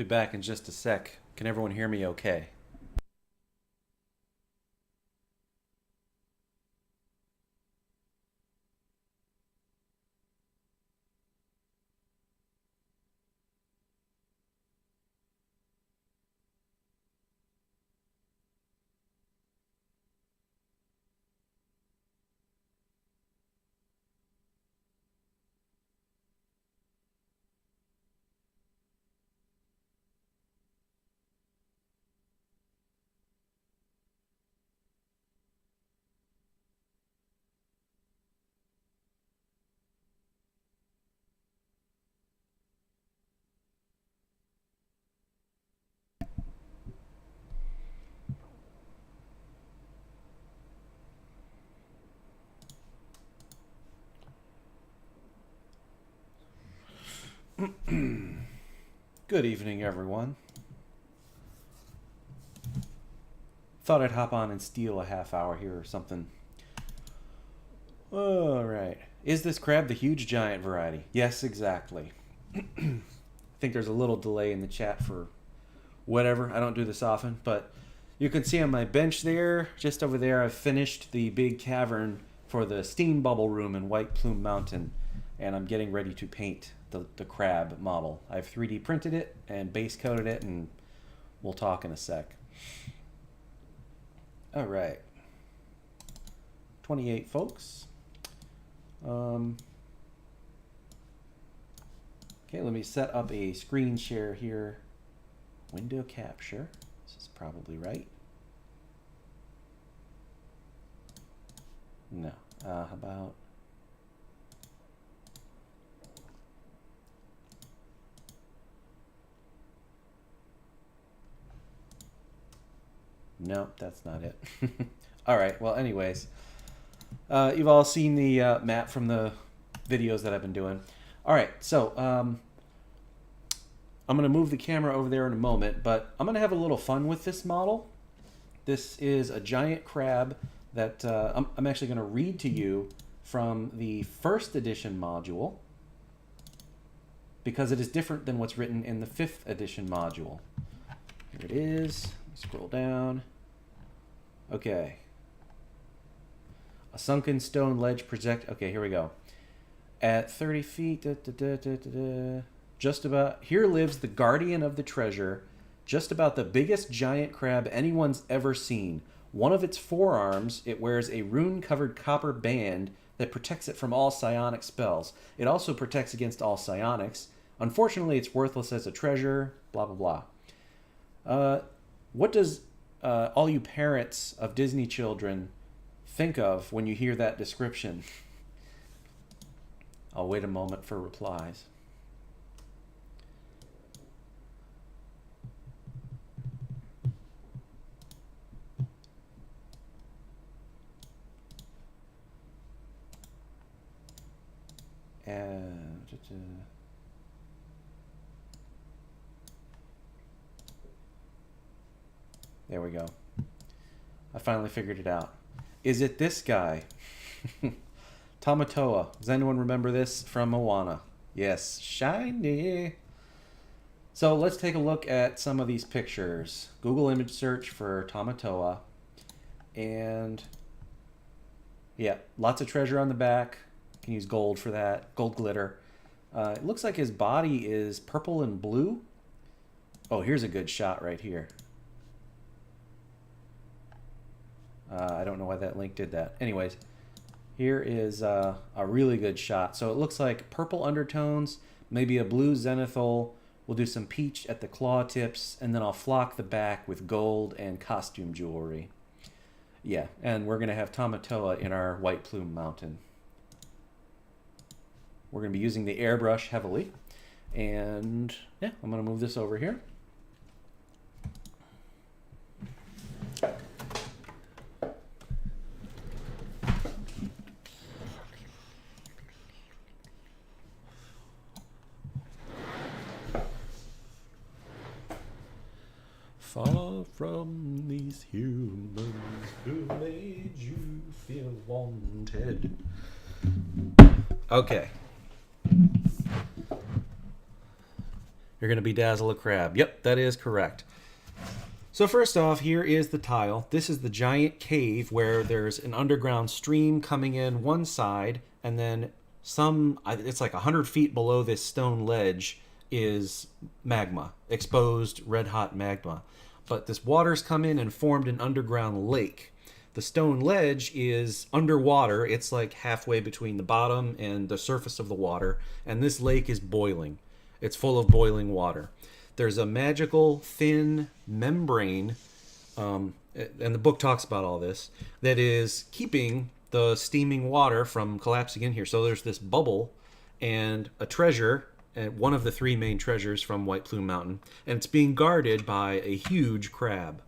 Be back in just a sec. Can everyone hear me okay? Good evening, everyone. Thought I'd hop on and steal a half hour here or something. Alright. Is this crab the huge giant variety? Yes, exactly. I think there's a little delay in the chat for whatever. I don't do this often, but you can see on my bench there, just over there, I've finished the big cavern for the steam bubble room in White Plume Mountain, and I'm getting ready to paint the crab model. I've 3D printed it and base coated it, and we'll talk in a sec. All right. 28 folks. Okay, let me set up a screen share here. Window capture. This is probably right. No. How about... Nope, that's not it. All right, well, anyways. You've all seen the map from the videos that I've been doing. All right, so I'm going to move the camera over there in a moment, but I'm going to have a little fun with this model. This is a giant crab that I'm actually going to read to you from the first edition module because it is different than what's written in the 5th edition module. Here it is. Scroll down. Okay. A sunken stone ledge project. Okay, here we go. At 30 feet, just about, here lives the guardian of the treasure, just about the biggest giant crab anyone's ever seen. One of its forearms, it wears a rune-covered copper band that protects it from all psionic spells. It also protects against all psionics. Unfortunately, it's worthless as a treasure, blah, blah, blah. What does all you parents of Disney children think of when you hear that description? I'll wait a moment for replies. There we go. I finally figured it out. Is it this guy? Tamatoa. Does anyone remember this from Moana? Yes, shiny. So let's take a look at some of these pictures. Google image search for Tamatoa. And yeah, lots of treasure on the back. You can use gold for that, gold glitter. It looks like his body is purple and blue. Oh, here's a good shot right here. I don't know why that link did that. Anyways, here is a really good shot. So it looks like purple undertones, maybe a blue zenithal. We'll do some peach at the claw tips, and then I'll flock the back with gold and costume jewelry. Yeah, and we're going to have Tamatoa in our White Plume Mountain. We're going to be using the airbrush heavily. And yeah, I'm going to move this over here. Far from these humans who made you feel wanted. Okay. You're going to bedazzle a crab. Yep, that is correct. So first off, here is the tile. This is the giant cave where there's an underground stream coming in one side, and then it's like 100 feet below this stone ledge is magma, exposed red hot magma. But this water's come in and formed an underground lake. The stone ledge is underwater. It's like halfway between the bottom and the surface of the water, and this lake is boiling. It's full of boiling water. There's a magical thin membrane, and the book talks about all this, that is keeping the steaming water from collapsing in here. So there's this bubble and a treasure, and one of the three main treasures from White Plume Mountain, and it's being guarded by a huge crab.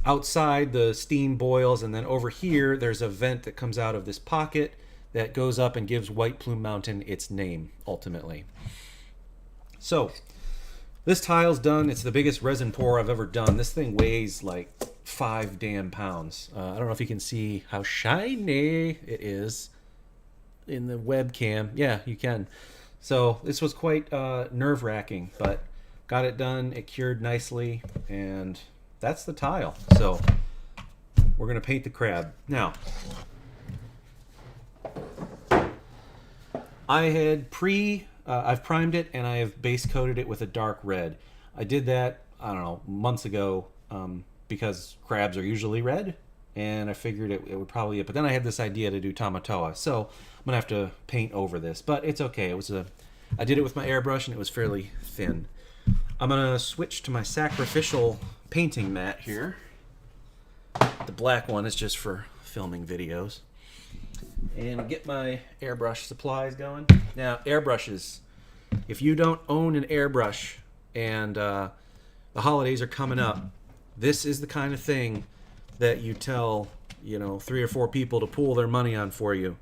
Outside, the steam boils, and then over here, there's a vent that comes out of this pocket that goes up and gives White Plume Mountain its name, ultimately. So, this tile's done. It's the biggest resin pour I've ever done. This thing weighs like 5 damn pounds. I don't know if you can see how shiny it is in the webcam. Yeah, you can. So this was quite nerve-wracking, but got it done. It cured nicely, and that's the tile. So we're going to paint the crab. Now, I had I've primed it, and I have base coated it with a dark red. I did that, I don't know, months ago, because crabs are usually red, and I figured it would probably, but then I had this idea to do Tamatoa, so I'm gonna have to paint over this, but it's okay. I did it with my airbrush, and it was fairly thin. I'm gonna switch to my sacrificial painting mat here. The black one is just for filming videos. And get my airbrush supplies going. Now, airbrushes. If you don't own an airbrush and the holidays are coming up, this is the kind of thing that you tell, 3 or 4 people to pool their money on for you.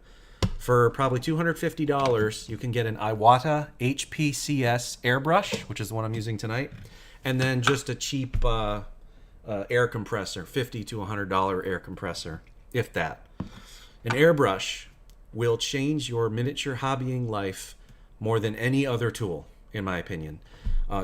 For probably $250, you can get an Iwata HPCS airbrush, which is the one I'm using tonight, and then just a cheap air compressor, $50 to $100 air compressor, if that. An airbrush will change your miniature hobbying life more than any other tool, in my opinion.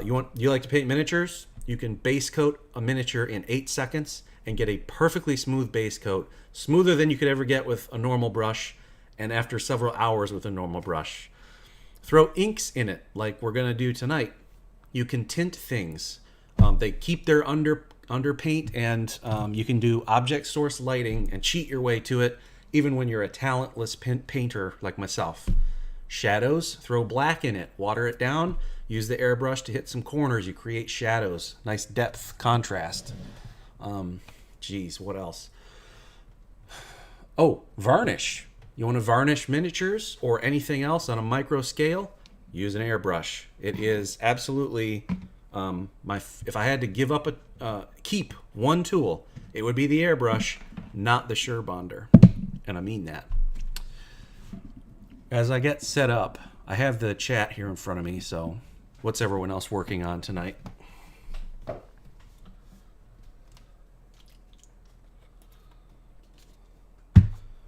You like to paint miniatures? You can base coat a miniature in 8 seconds and get a perfectly smooth base coat, smoother than you could ever get with a normal brush, and after several hours with a normal brush. Throw inks in it, like we're going to do tonight. You can tint things. They keep their underpaint, and you can do object source lighting and cheat your way to it, even when you're a talentless painter like myself. Shadows, throw black in it, water it down, use the airbrush to hit some corners. You create shadows, nice depth, contrast. What else? Oh, varnish. You want to varnish miniatures or anything else on a micro scale? Use an airbrush. It is absolutely if I had to give up keep one tool, it would be the airbrush, not the Surebonder, and I mean that. As I get set up, I have the chat here in front of me. So, what's everyone else working on tonight?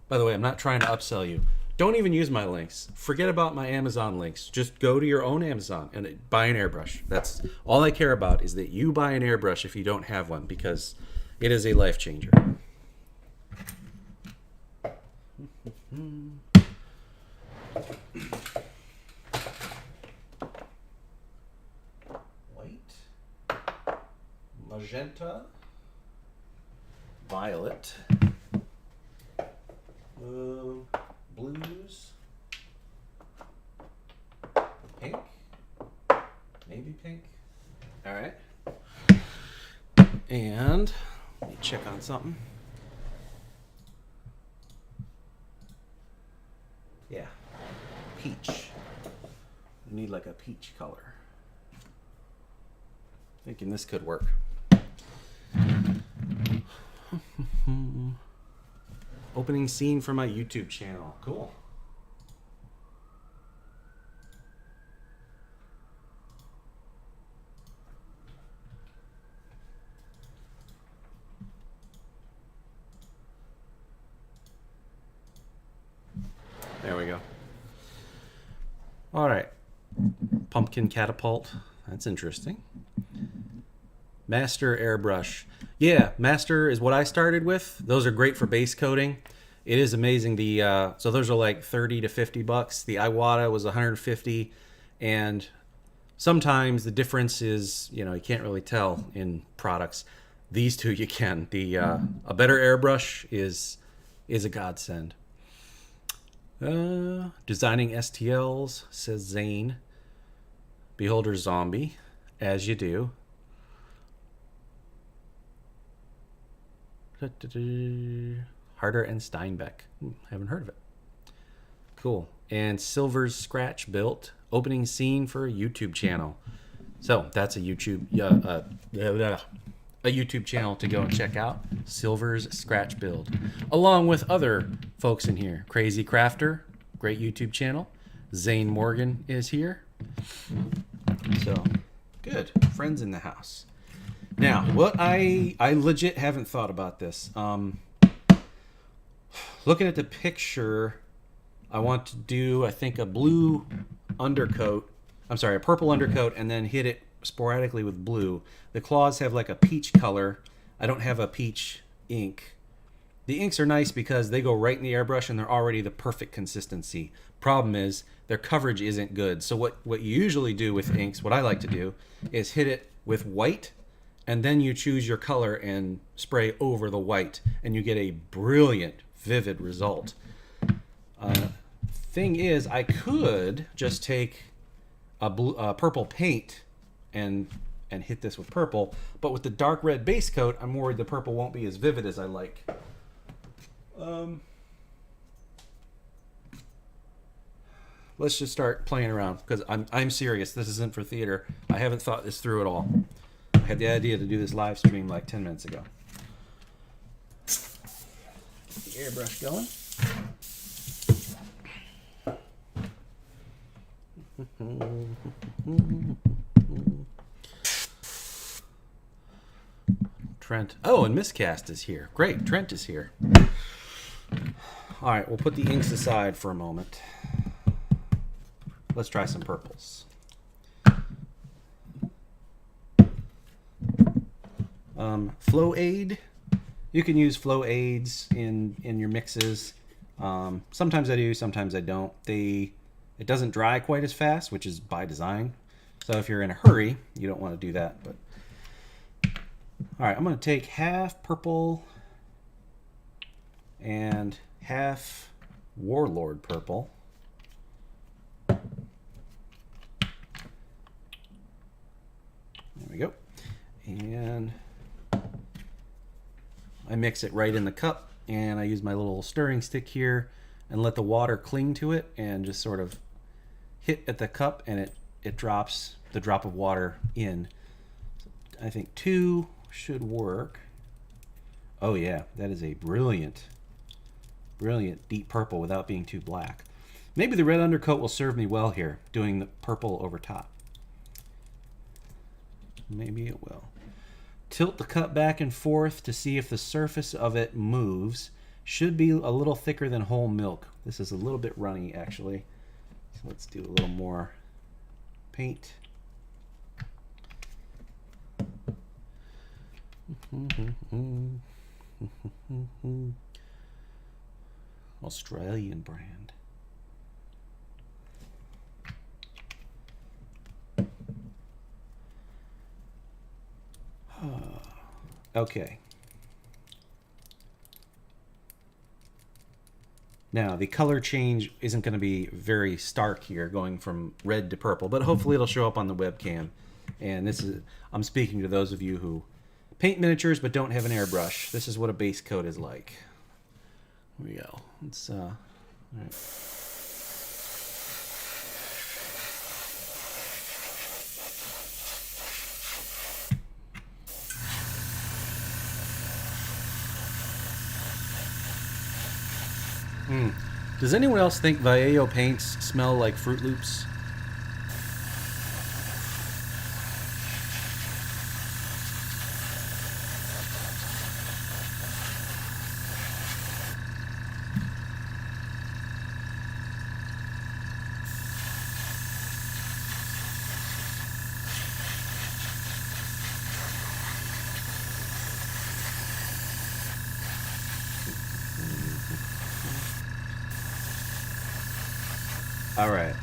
By the way, I'm not trying to upsell you. Don't even use my links. Forget about my Amazon links. Just go to your own Amazon and buy an airbrush. That's all I care about, is that you buy an airbrush if you don't have one, because it is a life changer. White, magenta, violet, blues, pink, maybe pink. All right. And let me check on something. Yeah, peach. We need like a peach color. Thinking this could work. Opening scene for my YouTube channel. Cool. There we go. All right. Pumpkin catapult. That's interesting. Master airbrush. Yeah, Master is what I started with. Those are great for base coating. It is amazing. So those are like 30 to 50 bucks. The Iwata was 150, and sometimes the difference is, you can't really tell in products. These two you can. A better airbrush is a godsend. Designing STLs, says Zane. Beholder Zombie, as you do. Harder and Steinbeck. Haven't heard of it. Cool. And Silver's Scratch Built, opening scene for a YouTube channel. So that's a YouTube channel to go and check out. Silver's Scratch Build, along with other folks in here. Crazy Crafter, great YouTube channel. Zane Morgan is here. So good friends in the house. Now, what I legit haven't thought about this. Looking at the picture, I want to do, I think, a blue undercoat. I'm sorry, a purple undercoat, and then hit it sporadically with blue. The claws have like a peach color. I don't have a peach ink. The inks are nice because they go right in the airbrush and they're already the perfect consistency. Problem is, their coverage isn't good. So what you usually do with inks, what I like to do, is hit it with white, and then you choose your color and spray over the white, and you get a brilliant, vivid result. Thing is, I could just take a purple paint and hit this with purple, but with the dark red base coat, I'm worried the purple won't be as vivid as I like. Let's just start playing around, because I'm serious. This isn't for theater. I haven't thought this through at all. I had the idea to do this live stream like 10 minutes ago. Get the airbrush going. Trent. Oh, and Miscast is here. Great, Trent is here. All right, we'll put the inks aside for a moment. Let's try some purples. Flow aid. You can use flow aids in your mixes. Sometimes I do, sometimes I don't. It doesn't dry quite as fast, which is by design. So if you're in a hurry, you don't want to do that. But all right, I'm going to take half purple and half Warlord purple. There we go. And I mix it right in the cup, and I use my little stirring stick here and let the water cling to it and just sort of hit at the cup, and it drops the drop of water in. I think 2 should work. Oh yeah, that is a brilliant deep purple without being too black. Maybe the red undercoat will serve me well here, doing the purple over top. Maybe it will. Tilt the cup back and forth to see if the surface of it moves. Should be a little thicker than whole milk. This is a little bit runny, actually. So let's do a little more paint. Australian brand. Okay. Now, the color change isn't going to be very stark here, going from red to purple, but hopefully it'll show up on the webcam. And I'm speaking to those of you who paint miniatures but don't have an airbrush. This is what a base coat is like. Here we go. Let's, all right. Does anyone else think Vallejo paints smell like Fruit Loops? All right.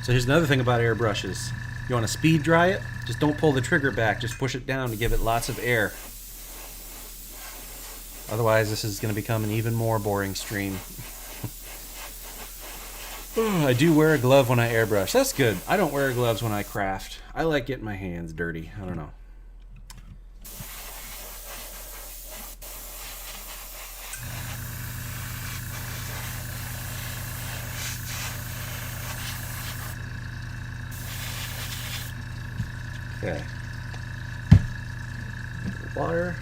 So here's another thing about airbrushes. You want to speed dry it? Just don't pull the trigger back. Just push it down to give it lots of air. Otherwise, this is going to become an even more boring stream. Oh, I do wear a glove when I airbrush. That's good. I don't wear gloves when I craft. I like getting my hands dirty. I don't know. Okay. Water.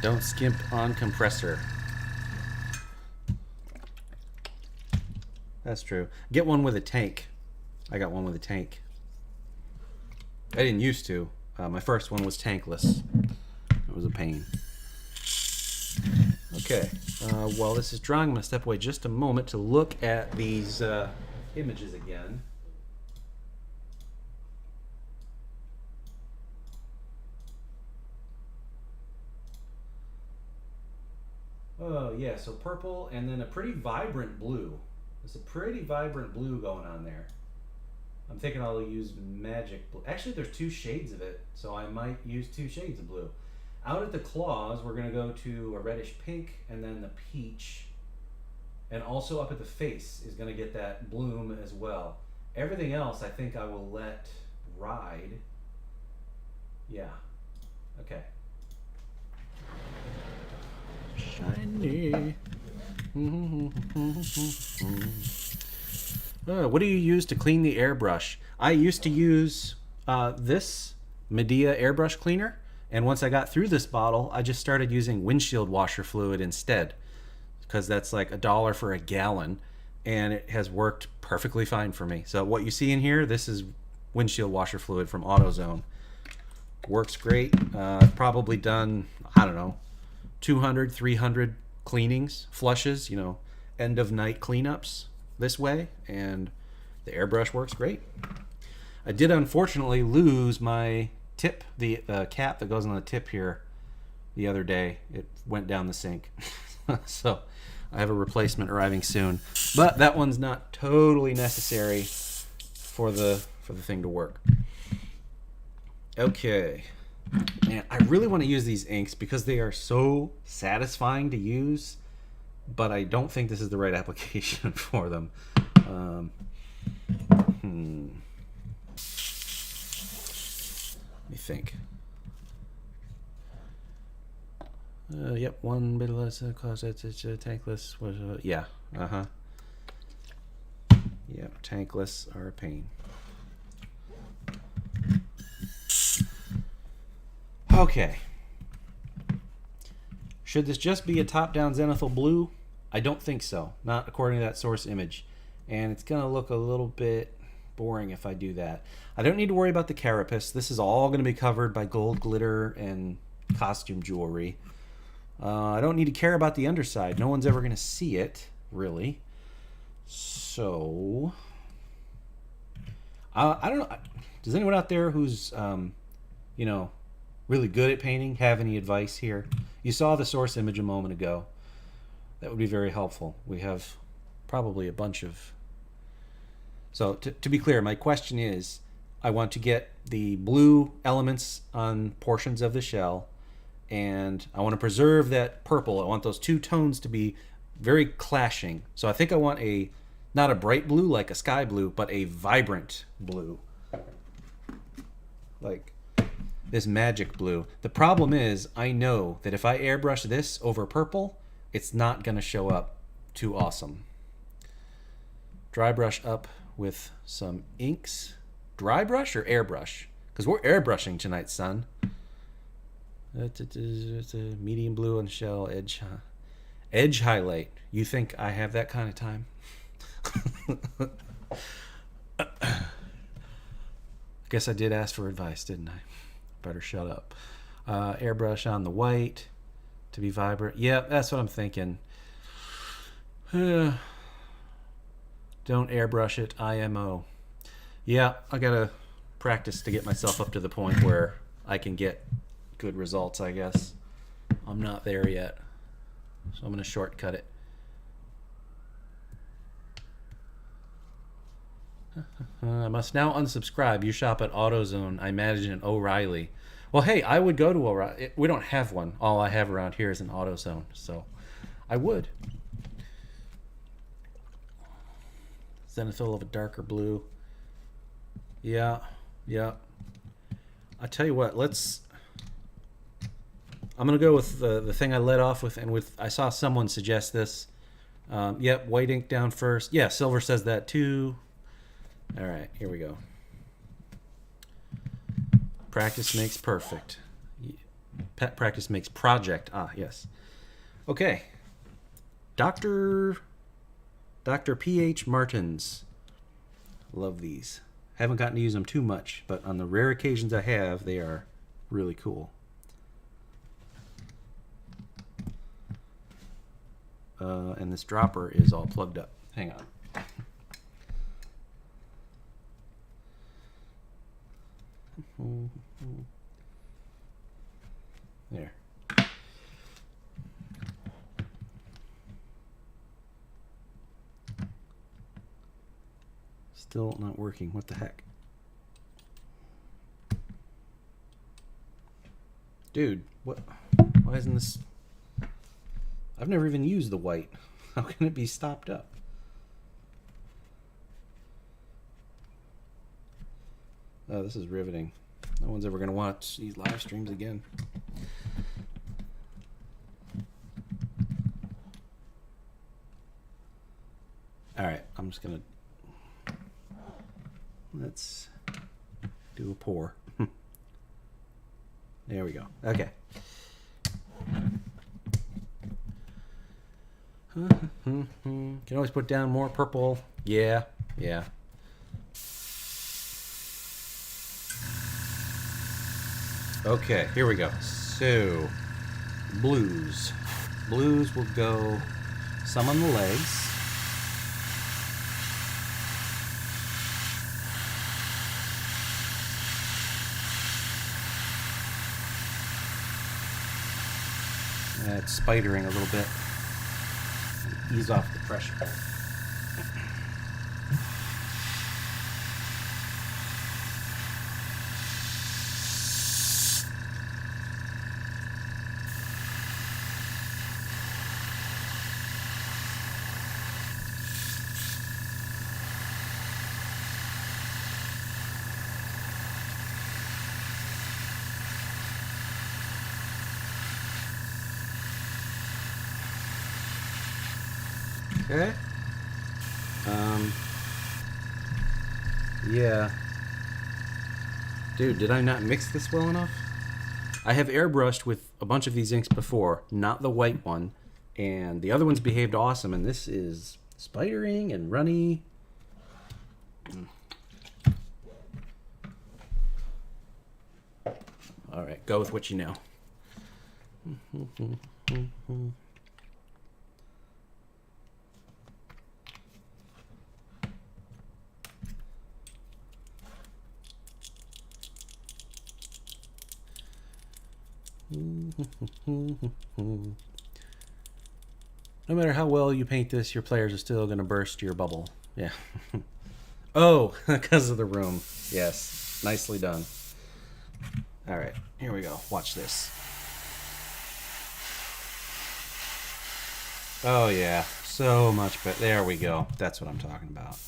Don't skimp on compressor. That's true. Get one with a tank. I got one with a tank. I didn't used to. My first one was tankless. It was a pain. Okay. While this is drying, I'm going to step away just a moment to look at these images again. Oh, yeah, so purple and then a pretty vibrant blue. There's a pretty vibrant blue going on there. I'm thinking I'll use magic blue. Actually, there's 2 shades of it, so I might use 2 shades of blue. Out at the claws, we're going to go to a reddish pink and then the peach. And also up at the face is going to get that bloom as well. Everything else I think I will let ride. Yeah. Okay. Shiny. What do you use to clean the airbrush? I used to use this Medea airbrush cleaner, and once I got through this bottle, I just started using windshield washer fluid instead, because that's like $1 for a gallon, and it has worked perfectly fine for me. So what you see in here, this is windshield washer fluid from AutoZone. Works great. I've probably done, I don't know, 200, 300 cleanings, flushes, you know, end of night cleanups this way, and the airbrush works great. I did unfortunately lose my tip, the cap that goes on the tip here the other day. It went down the sink. So I have a replacement arriving soon, but that one's not totally necessary for the thing to work. Okay. Man, I really want to use these inks because they are so satisfying to use, but I don't think this is the right application for them. Let me think. Yep, one bit less closet. It's tankless. Yeah. Yep, tankless are a pain. Okay. Should this just be a top-down zenithal blue? I don't think so. Not according to that source image. And it's going to look a little bit boring if I do that. I don't need to worry about the carapace. This is all going to be covered by gold glitter and costume jewelry. I don't need to care about the underside. No one's ever going to see it, really. So, I don't know. Does anyone out there who's, you know, really good at painting have any advice here? You saw the source image a moment ago. That would be very helpful. We have probably a bunch of... So to be clear, my question is, I want to get the blue elements on portions of the shell, and I want to preserve that purple. I want those 2 tones to be very clashing. So I think I want a, not a bright blue like a sky blue, but a vibrant blue. Like this magic blue. The problem is, I know that if I airbrush this over purple, it's not going to show up too awesome. Dry brush up with some inks. Dry brush or airbrush? Because we're airbrushing tonight, son. It's a medium blue on shell edge. Edge highlight. You think I have that kind of time? I guess I did ask for advice, didn't I? Better shut up. Airbrush on the white to be vibrant. Yeah, that's what I'm thinking. Don't airbrush it, IMO. Yeah, I gotta practice to get myself up to the point where I can get good results, I guess. I'm not there yet, so I'm gonna shortcut it. I must now unsubscribe. You shop at AutoZone, I imagine, in O'Reilly. Well, hey, I would go to O'Reilly. We don't have one. All I have around here is an AutoZone, so I would. Zenithal of a darker blue. Yeah. I tell you what, I'm gonna go with the thing I led off with, and I saw someone suggest this. Yep, white ink down first. Yeah, Silver says that too. All right, here we go. Practice makes perfect. Practice makes project. Ah, yes. Okay. Dr. P.H. Martins. Love these. Haven't gotten to use them too much, but on the rare occasions I have, they are really cool. And this dropper is all plugged up. Hang on. There. Still not working. What the heck? Dude, what? Why isn't this? I've never even used the white. How can it be stopped up? Oh, this is riveting. No one's ever going to watch these live streams again. All right, I'm just going to... Let's do a pour. There we go. Okay. Can always put down more purple. Yeah. Okay, here we go. So, blues. Blues will go some on the legs. It's spidering a little bit. Ease off the pressure. Okay. Yeah. Dude, did I not mix this well enough? I have airbrushed with a bunch of these inks before, not the white one, and the other ones behaved awesome, and this is spidering and runny. All right, go with what you know. No matter how well you paint this, your players are still going to burst your bubble. Yeah. Oh, because of the room. Yes. Nicely done. All right. Here we go. Watch this. Oh, yeah. So much better. There we go. That's what I'm talking about.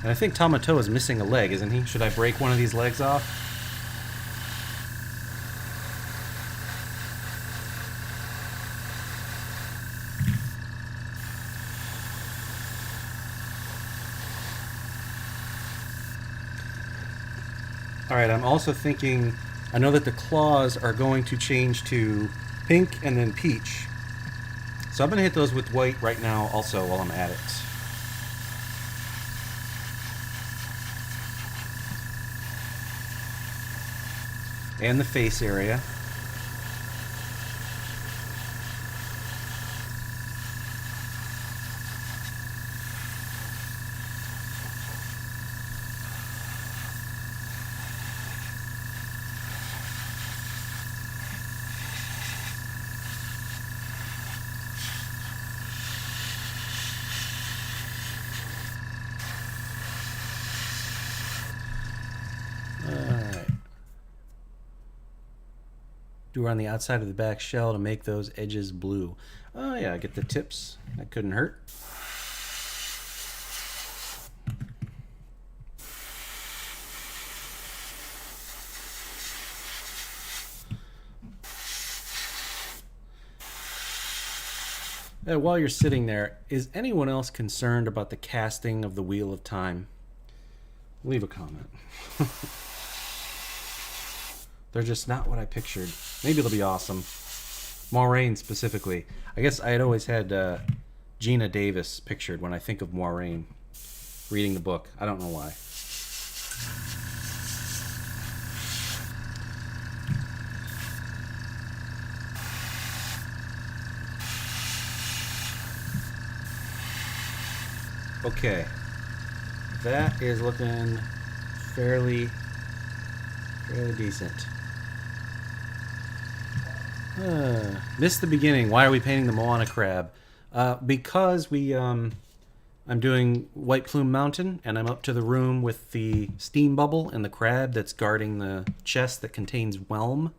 And I think Tamatoa is missing a leg, isn't he? Should I break one of these legs off? Alright, I'm also thinking, I know that the claws are going to change to pink and then peach. So I'm going to hit those with white right now also while I'm at it. And the face area. Do around the outside of the back shell to make those edges blue. Oh yeah, get the tips. That couldn't hurt. While you're sitting there, is anyone else concerned about the casting of the Wheel of Time? Leave a comment. They're just not what I pictured. Maybe they'll be awesome. Moiraine specifically. I guess I had always had Gina Davis pictured when I think of Moiraine reading the book. I don't know why. Okay. That is looking fairly decent. Missed the beginning. Why are we painting the Moana crab? Because I'm doing White Plume Mountain, and I'm up to the room with the steam bubble and the crab that's guarding the chest that contains whelm.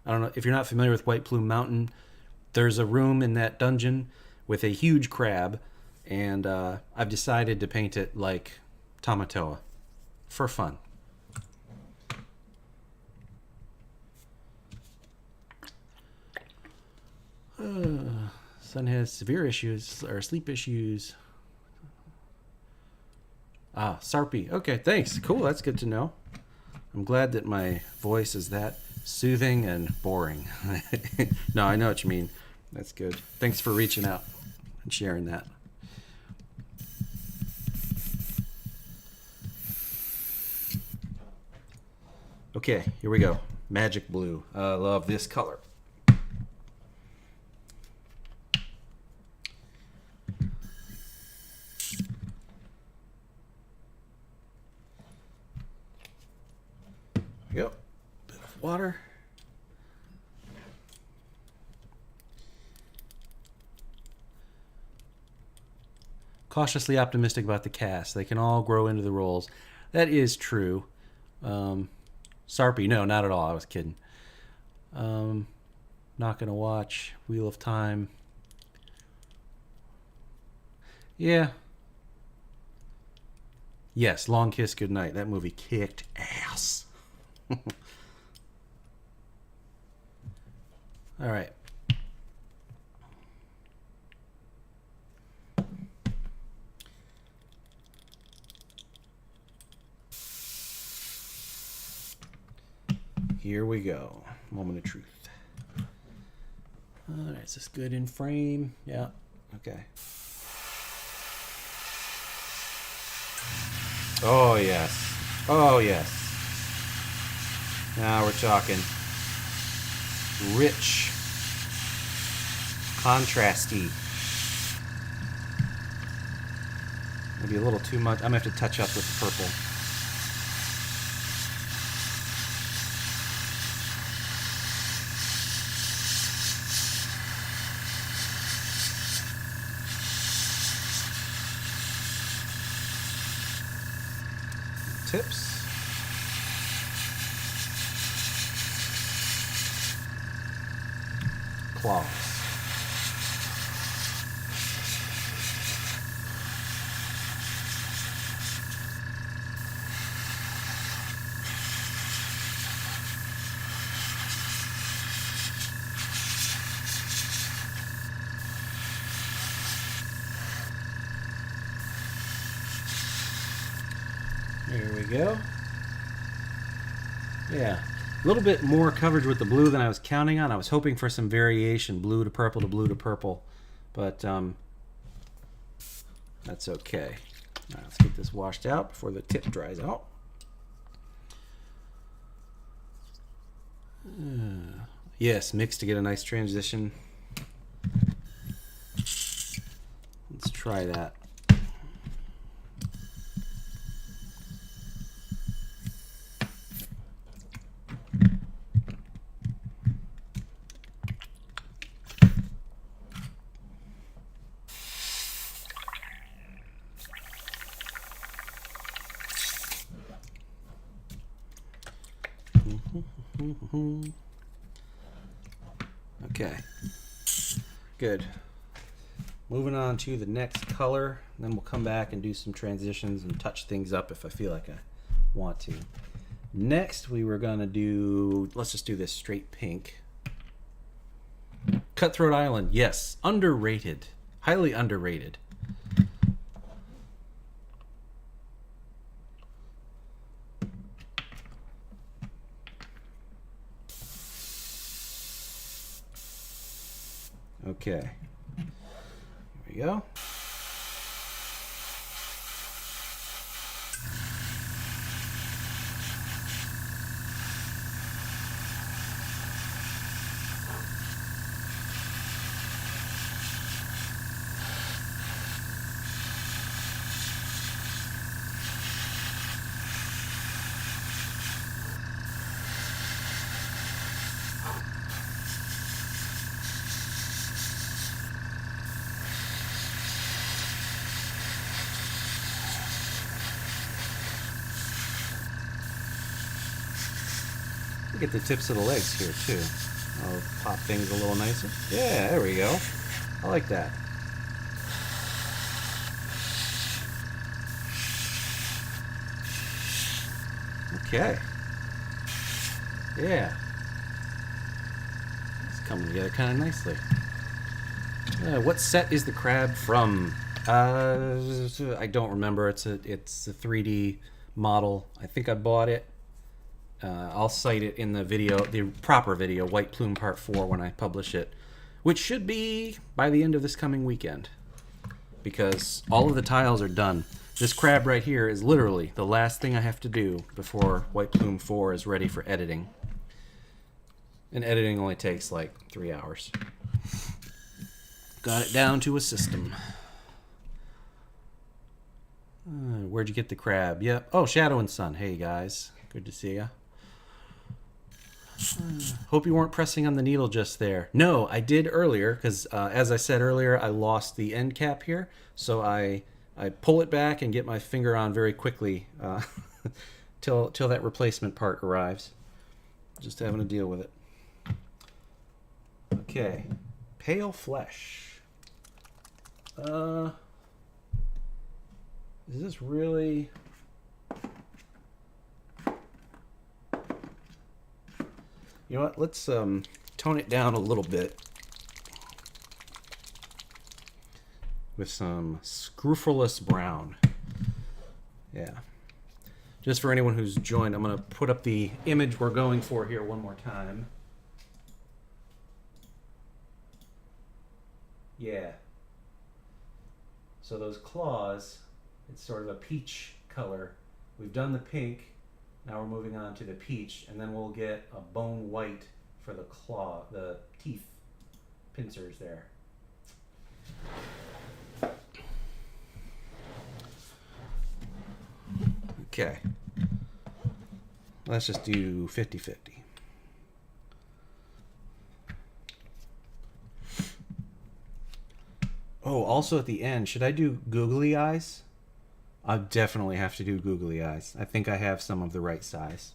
I don't know if you're not familiar with White Plume Mountain. There's a room in that dungeon with a huge crab, and I've decided to paint it like Tamatoa for fun. Son has severe issues or sleep issues. Sarpy. Okay, thanks. Cool, that's good to know. I'm glad that my voice is that soothing and boring. No, I know what you mean. That's good. Thanks for reaching out and sharing that. Okay, here we go. Magic blue. I love this color. Yep. Bit of water. Cautiously optimistic about the cast. They can all grow into the roles. That is true. Sarpy, no, not at all. I was kidding. Not gonna watch Wheel of Time. Yeah. Yes, Long Kiss Goodnight. That movie kicked ass. All right. Here we go. Moment of truth. All right, is this good in frame? Yeah. Okay. Oh, yes. Oh, yes. Now we're talking rich, contrasty. Maybe a little too much. I'm going to have to touch up with the purple. Tips. Claws. There we go. Yeah, a little bit more coverage with the blue than I was counting on. I was hoping for some variation, blue to purple to blue to purple. but that's okay. Now let's get this washed out before the tip dries out. Yes, mix to get a nice transition. Let's try that. Okay, good. Moving on to the next color, then we'll come back and do some transitions and touch things up if I feel like I want to. Next, we were gonna do, let's just do this straight pink. Cutthroat Island, yes, underrated, highly underrated. Okay, here we go. Get the tips of the legs here too. I'll pop things a little nicer. Yeah, there we go. I like that. Okay. Yeah. It's coming together kind of nicely. What set is the crab from? I don't remember. It's a 3D model. I think I bought it. I'll cite it in the video, the proper video, White Plume Part 4, when I publish it, which should be by the end of this coming weekend, because all of the tiles are done. This crab right here is literally the last thing I have to do before White Plume 4 is ready for editing. And editing only takes like 3 hours. Got it down to a system. Where'd you get the crab? Yep. Oh, Shadow and Sun. Hey, guys. Good to see ya. Hope you weren't pressing on the needle just there. No, I did earlier, because as I said earlier, I lost the end cap here. So I pull it back and get my finger on very quickly till that replacement part arrives. Just having to deal with it. Okay. Pale Flesh. Is this really... You know what? Let's tone it down a little bit with some Scrofulous Brown. Yeah. Just for anyone who's joined, I'm going to put up the image we're going for here one more time. Yeah. So those claws, it's sort of a peach color. We've done the pink. Now we're moving on to the peach, and then we'll get a bone white for the claw, the teeth pincers there. Okay. Let's just do 50-50. Oh, also at the end, should I do googly eyes? I definitely have to do googly eyes. I think I have some of the right size.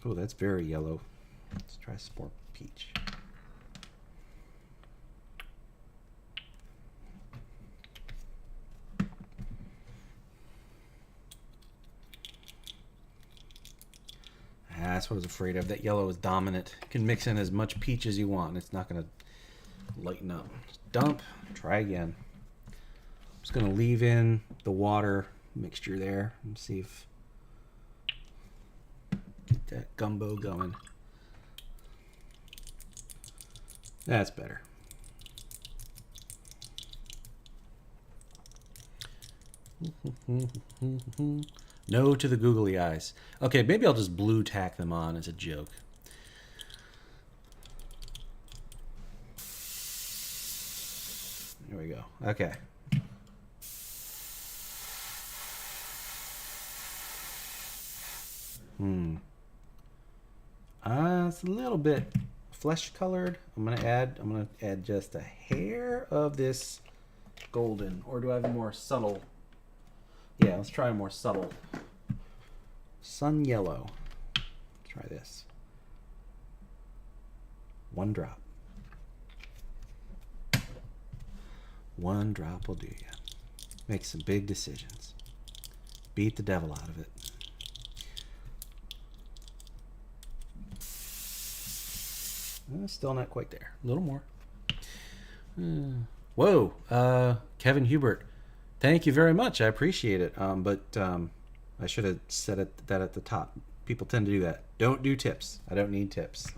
Oh, that's very yellow. Let's try some more peach. That's what I was afraid of. That yellow is dominant. You can mix in as much peach as you want, and it's not going to lighten up. Just dump. Try again. Just going to leave in the water mixture there and see if get that gumbo going. That's better. No to the googly eyes. Okay, maybe I'll just blue tack them on as a joke. There we go. Okay. It's a little bit flesh colored. I'm gonna add just a hair of this golden, or do I have a more subtle? Yeah, let's try a more subtle sun yellow. Try this. One drop. One drop will do you. Make some big decisions. Beat the devil out of it. Still not quite there. A little more. Whoa, Kevin Hubert. Thank you very much. I appreciate it. But I should have said that at the top. People tend to do that. Don't do tips. I don't need tips.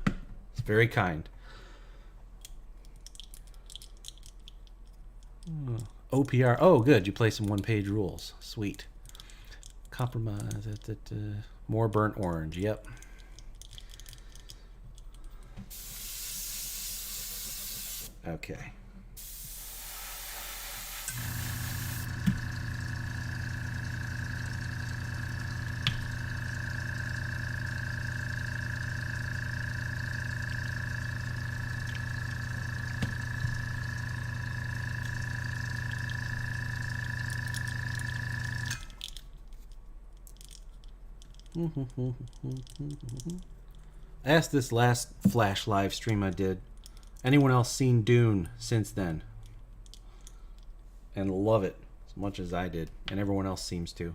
It's very kind. OPR. Oh, good. You play some one-page rules. Sweet. Compromise. More burnt orange. Yep. Okay. I asked this last Flash live stream I did. Anyone else seen Dune since then? And love it as much as I did, and everyone else seems to.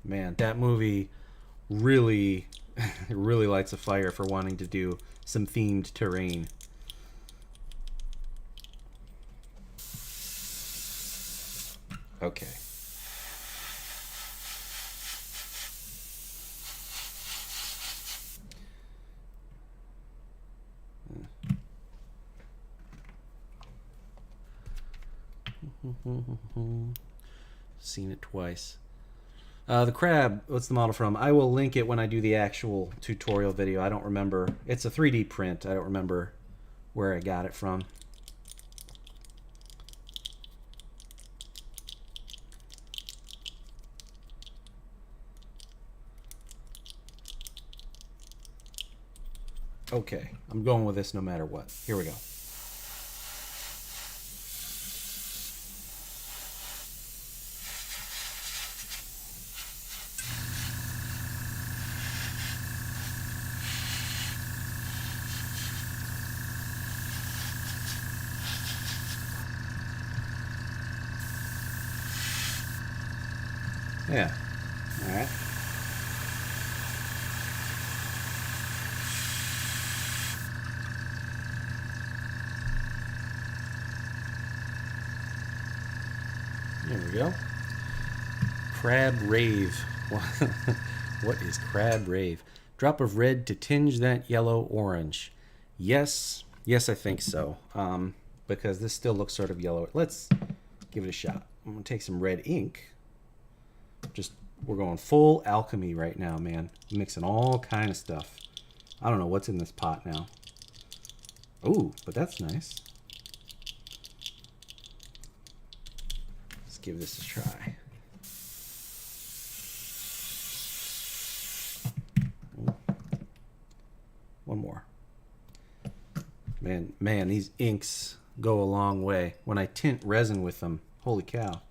Man, that movie really, really lights a fire for wanting to do some themed terrain. Okay. Seen it twice. The crab, what's the model from? I will link it when I do the actual tutorial video. I don't remember. It's a 3D print. I don't remember where I got it from. Okay, I'm going with this no matter what. Here we go. Yeah. All right. There we go. Crab Rave. What is Crab Rave? Drop of red to tinge that yellow orange. Yes, I think so. Because this still looks sort of yellow. Let's give it a shot. I'm gonna take some red ink. We're going full alchemy right now, man. Mixing all kind of stuff. I don't know what's in this pot now. Ooh, but that's nice. Let's give this a try. One more. Man, these inks go a long way. When I tint resin with them, holy cow.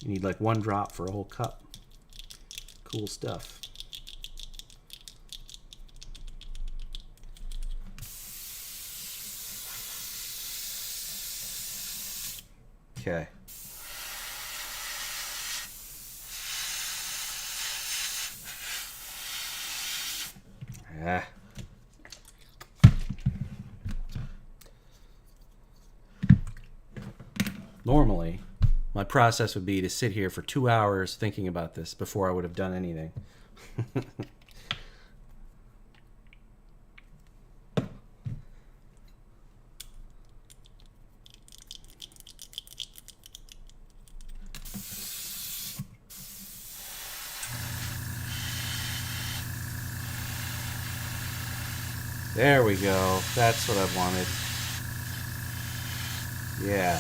You need like one drop for a whole cup. Cool stuff. Okay. my process would be to sit here for 2 hours thinking about this before I would have done anything. There we go. That's what I wanted. Yeah.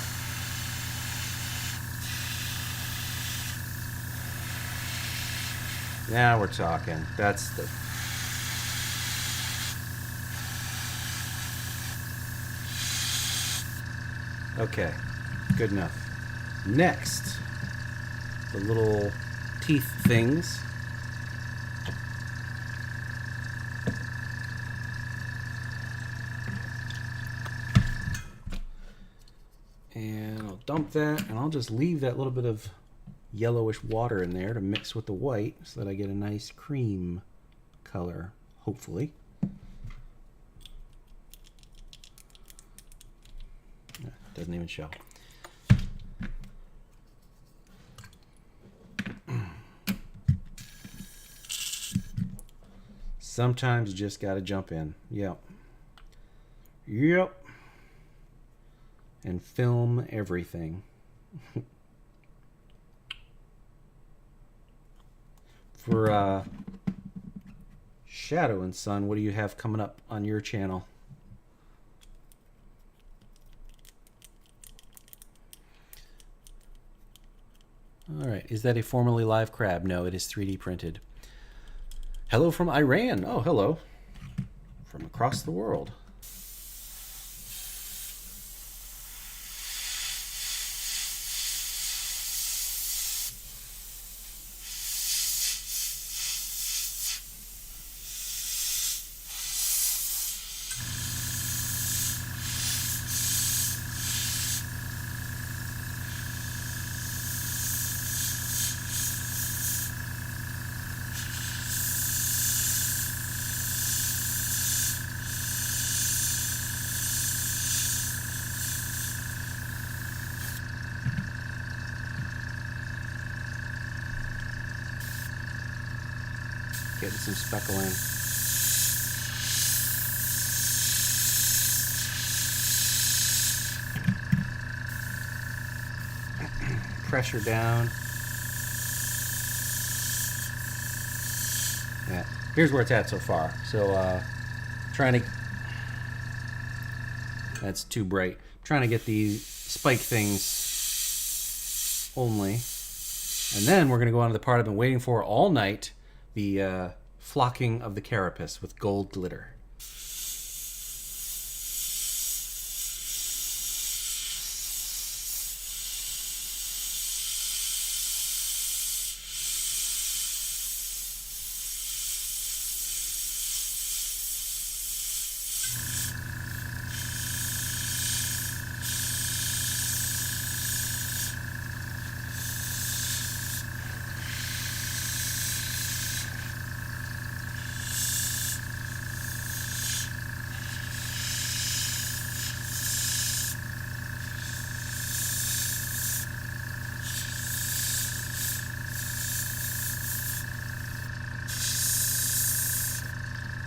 Now we're talking. That's the... Okay. Good enough. Next, the little teeth things. And I'll dump that, and I'll just leave that little bit of yellowish water in there to mix with the white so that I get a nice cream color, hopefully. Doesn't even show. Sometimes you just gotta jump in. Yep. Yep. And film everything. For Shadow and Sun, what do you have coming up on your channel? All right, is that a formerly live crab? No, it is 3D printed. Hello from Iran. Oh, hello. From across the world. Getting some speckling. Pressure down. Yeah, here's where it's at so far. So trying to... That's too bright. Trying to get these spike things only. And then we're going to go on to the part I've been waiting for all night. The flocking of the carapace with gold glitter.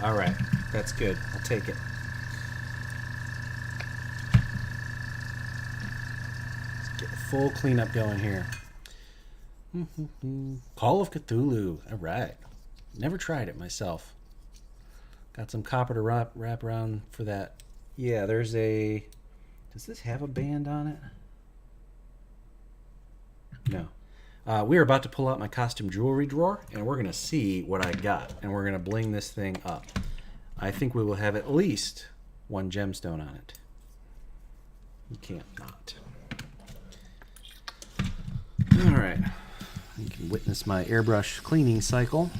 All right, that's good. I'll take it. Let's get a full cleanup going here. Call of Cthulhu. All right. Never tried it myself. Got some copper to wrap around for that. Yeah, there's a... Does this have a band on it? No. We're about to pull out my costume jewelry drawer, and we're going to see what I got, and we're going to bling this thing up. I think we will have at least one gemstone on it. You can't not. All right. You can witness my airbrush cleaning cycle.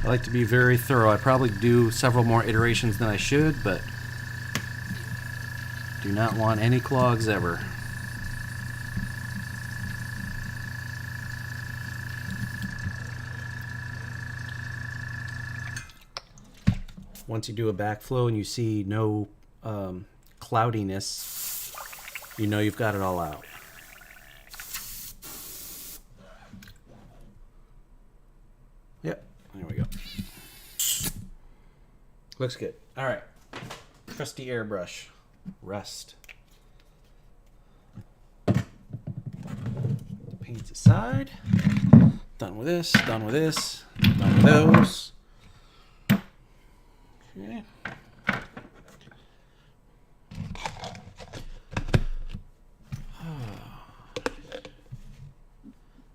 like to be very thorough. I probably do several more iterations than I should, but do not want any clogs ever. Once you do a backflow and you see no cloudiness, you know you've got it all out. Yep, there we go. Looks good. All right, trusty airbrush, rust. Paints aside. Done with this, done with this, done with those. Okay.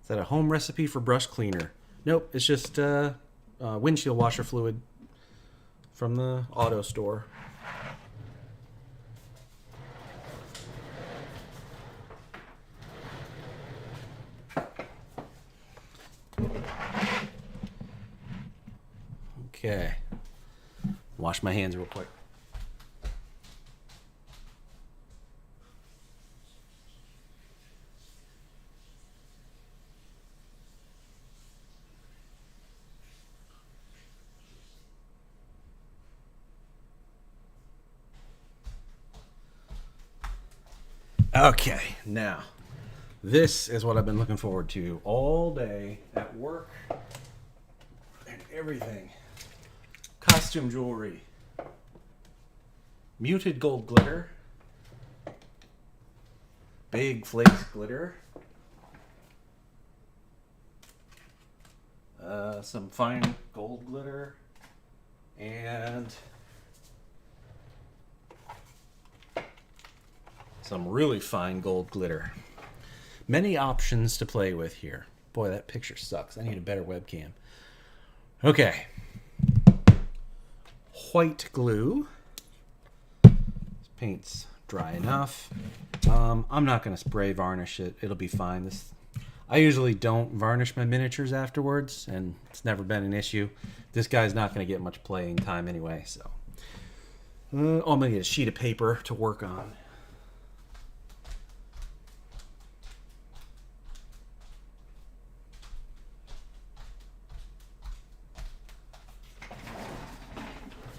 Is that a home recipe for brush cleaner? Nope, it's just windshield washer fluid from the auto store. Okay. Wash my hands real quick. Okay, now, this is what I've been looking forward to all day at work and everything. Costume jewelry. Muted gold glitter. Big flakes glitter. Some fine gold glitter. And some really fine gold glitter. Many options to play with here. Boy, that picture sucks. I need a better webcam. Okay. White glue. This paint's dry enough. I'm not going to spray varnish it. It'll be fine. I usually don't varnish my miniatures afterwards, and it's never been an issue. This guy's not going to get much playing time anyway, so. I'm going to get a sheet of paper to work on.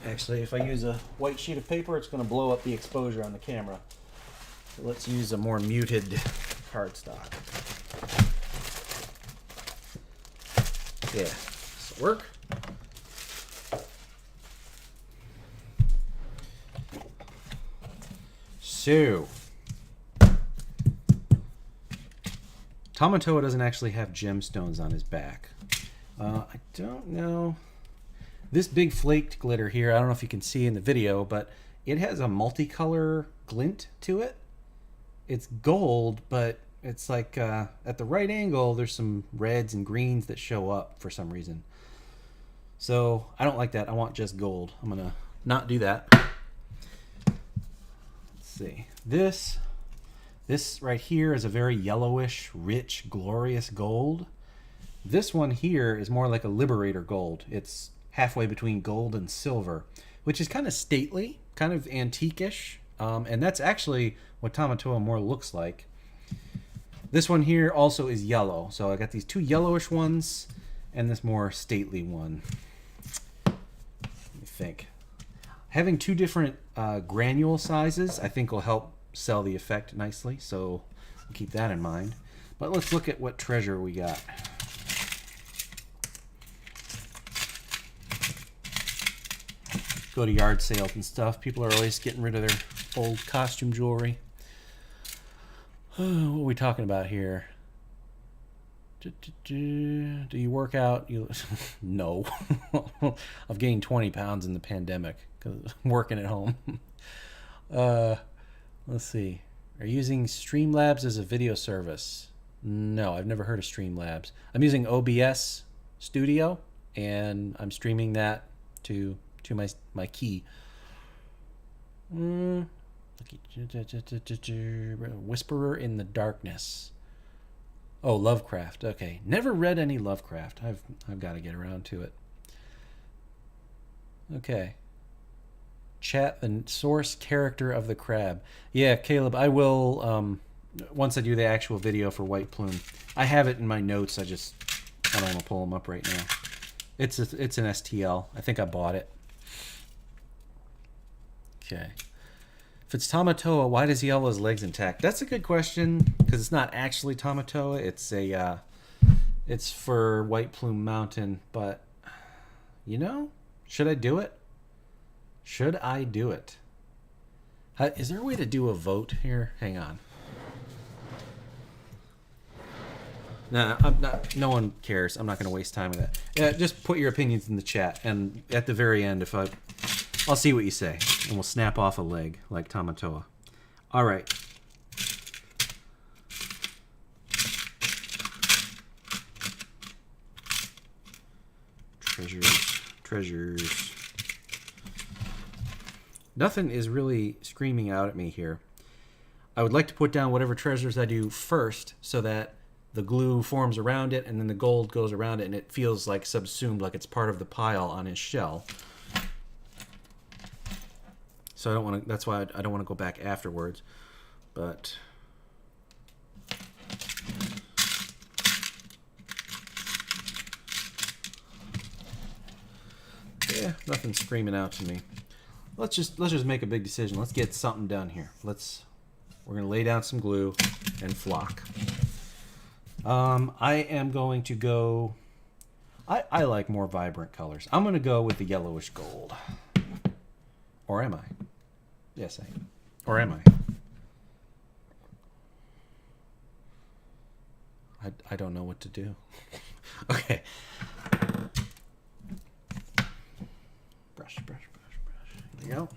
Actually, if I use a white sheet of paper, it's going to blow up the exposure on the camera. So let's use a more muted cardstock. Yeah, this will work. So, Tamatoa doesn't actually have gemstones on his back. I don't know. This big flaked glitter here, I don't know if you can see in the video, but it has a multicolor glint to it. It's gold, but it's like at the right angle, there's some reds and greens that show up for some reason. So I don't like that. I want just gold. I'm going to not do that. Let's see. This right here is a very yellowish, rich, glorious gold. This one here is more like a Liberator gold. It's halfway between gold and silver, which is kind of stately, kind of antique-ish. And that's actually what Tamatoa more looks like. This one here also is yellow. So I got these two yellowish ones and this more stately one. Let me think. Having two different granule sizes, I think will help sell the effect nicely. So we'll keep that in mind. But let's look at what treasure we got. Go to yard sales and stuff. People are always getting rid of their old costume jewelry. What are we talking about here? Do you work out? No. I've gained 20 pounds in the pandemic because I'm working at home. Let's see. Are you using Streamlabs as a video service? No, I've never heard of Streamlabs. I'm using OBS Studio, and I'm streaming that to my key. Whisperer in the Darkness. Oh, Lovecraft. Okay, never read any Lovecraft. I've got to get around to it. Okay. Chat the source character of the crab. Yeah, Caleb, I will, once I do the actual video for White Plume. I have it in my notes. I don't want to pull them up right now. It's an STL. I think I bought it. Okay. If it's Tamatoa, why does he have his legs intact? That's a good question, because it's not actually Tamatoa. It's for White Plume Mountain, but, you know, should I do it? Should I do it? Is there a way to do a vote here? Hang on. Nah, I'm not. No one cares. I'm not going to waste time with that. Yeah, just put your opinions in the chat, and at the very end, I'll see what you say, and we'll snap off a leg like Tamatoa. All right. Treasures. Nothing is really screaming out at me here. I would like to put down whatever treasures I do first so that the glue forms around it and then the gold goes around it and it feels like subsumed, like it's part of the pile on his shell. So I don't want to, that's why I don't want to go back afterwards. But yeah, nothing's screaming out to me. Let's just make a big decision. Let's get something done here. We're gonna lay down some glue and flock. I am going to go. I like more vibrant colors. I'm gonna go with the yellowish gold. Or am I? Yes, I am. Or am I? I don't know what to do. Okay. Brush. There you go.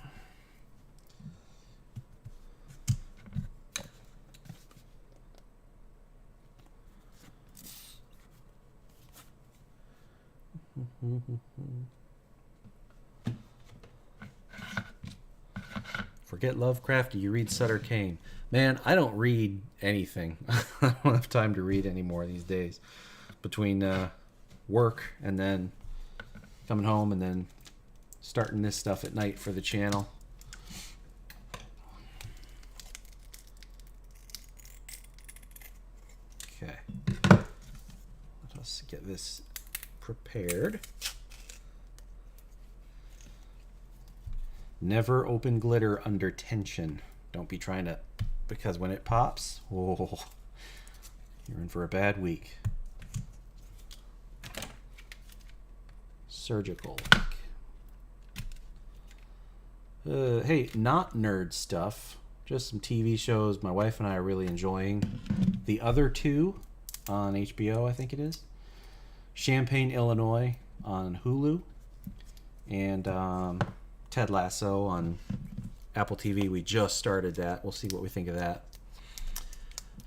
Forget Lovecraft, you read Sutter Kane. Man, I don't read anything. I don't have time to read anymore these days. Between work and then coming home and then starting this stuff at night for the channel. Okay. Let us get this prepared. Never open glitter under tension. Don't be trying to, because when it pops, oh, you're in for a bad week. Surgical. Hey, not nerd stuff. Just some TV shows my wife and I are really enjoying. The Other Two on HBO, I think it is. Champaign, Illinois on Hulu. And Ted Lasso on Apple TV. We just started that. We'll see what we think of that.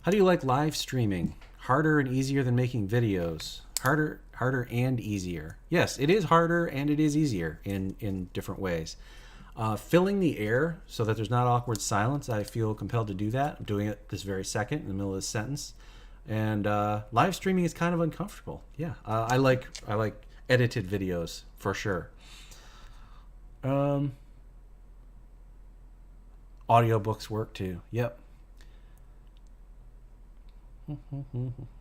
How do you like live streaming? Harder and easier than making videos? Harder and easier. Yes, it is harder and it is easier in different ways. Filling the air so that there's not awkward silence. I feel compelled to do that. I'm doing it this very second in the middle of this sentence. And live streaming is kind of uncomfortable. Yeah, I like edited videos for sure. Audiobooks work too. Yep.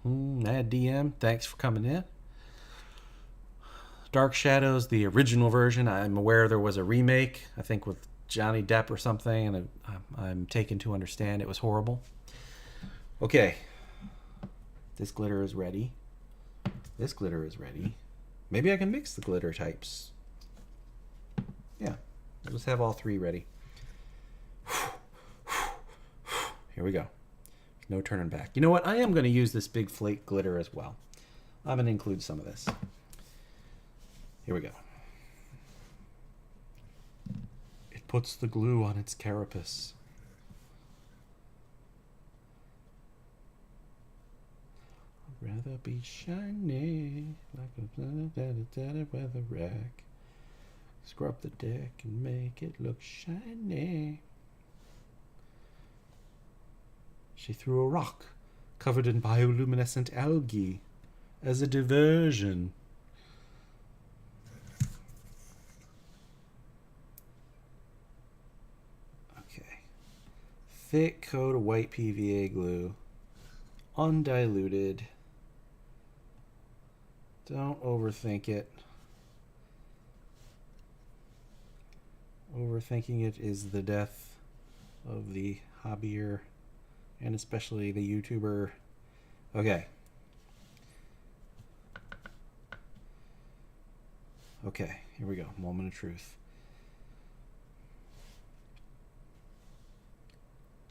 Mad DM, thanks for coming in. Dark Shadows, the original version. I'm aware there was a remake, I think with Johnny Depp or something, and I'm taken to understand it was horrible. Okay. This glitter is ready. This glitter is ready. Maybe I can mix the glitter types. Yeah, let's have all three ready. Here we go. No turning back. You know what? I am going to use this big flake glitter as well. I'm going to include some of this. Here we go. It puts the glue on its carapace. I'd rather be shiny like a weather rack. Scrub the deck and make it look shiny. She threw a rock covered in bioluminescent algae as a diversion. thick coat of white PVA glue, undiluted. Don't overthink it. Overthinking it is the death of the hobbyer, and especially the YouTuber. Okay. Okay, here we go. Moment of truth.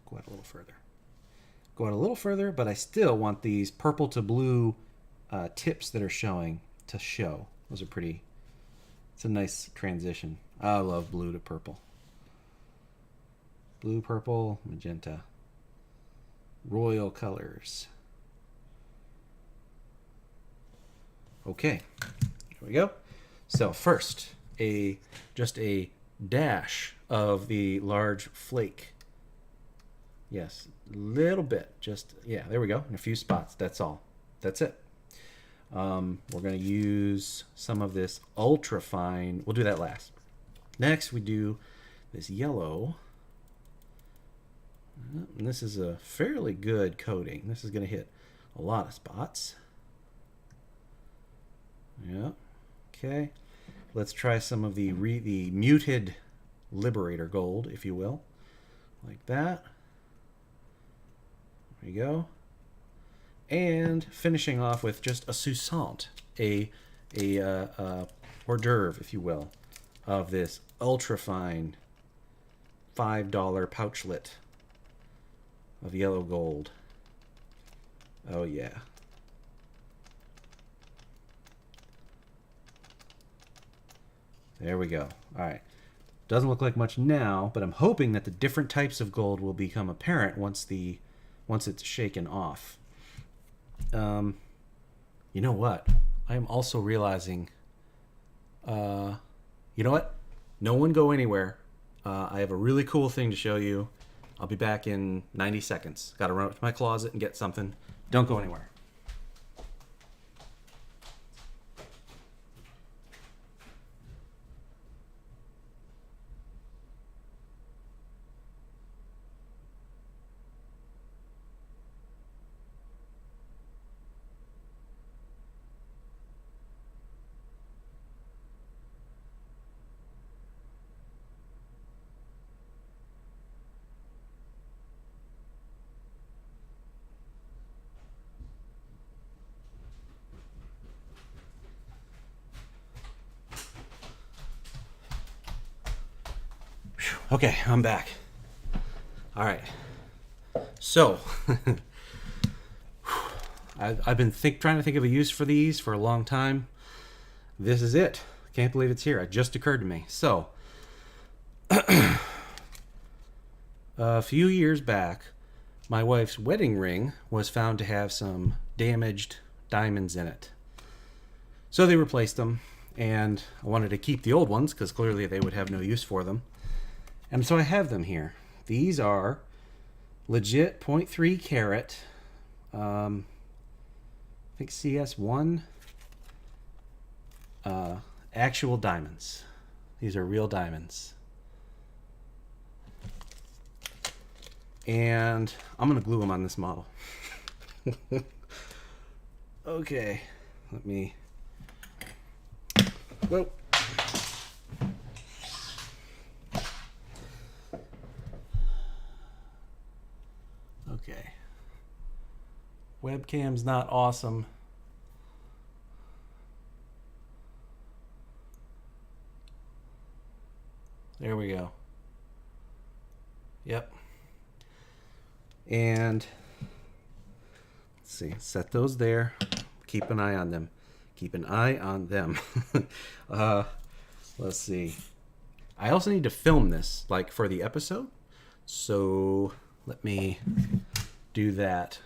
Go out a little further. Go out a little further, but I still want these purple to blue tips that are showing to show. Those are pretty. It's a nice transition. I love blue to purple. Blue, purple, magenta. Royal colors. Okay, here we go. So first, just a dash of the large flake. Yes, a little bit. Just, yeah, there we go. In a few spots. That's all. That's it. We're going to use some of this ultra fine. We'll do that last. Next, we do this yellow. And this is a fairly good coating. This is going to hit a lot of spots. Yeah. Okay. Let's try some of the muted Liberator Gold, if you will. Like that. There you go. And finishing off with just a Soussaint, a hors d'oeuvre, if you will, of this ultra fine $5 pouchlet of yellow gold. Oh yeah. There we go. All right. Doesn't look like much now, but I'm hoping that the different types of gold will become apparent once it's shaken off. You know what? I am also realizing. You know what? No one go anywhere. I have a really cool thing to show you. I'll be back in 90 seconds. Got to run up to my closet and get something. Don't go anywhere. Okay, I'm back. All right. So, I've been trying to think of a use for these for a long time. This is it. Can't believe it's here. It just occurred to me. So, a few years back, my wife's wedding ring was found to have some damaged diamonds in it. So they replaced them, and I wanted to keep the old ones because clearly they would have no use for them. And so I have them here. These are legit 0.3 carat, I think CS1 actual diamonds. These are real diamonds. And I'm going to glue them on this model. Okay, let me... Whoa. Okay. Webcam's not awesome. There we go. Yep. And let's see, set those there. Keep an eye on them. Keep an eye on them. Let's see. I also need to film this, like, for the episode. So let me do that.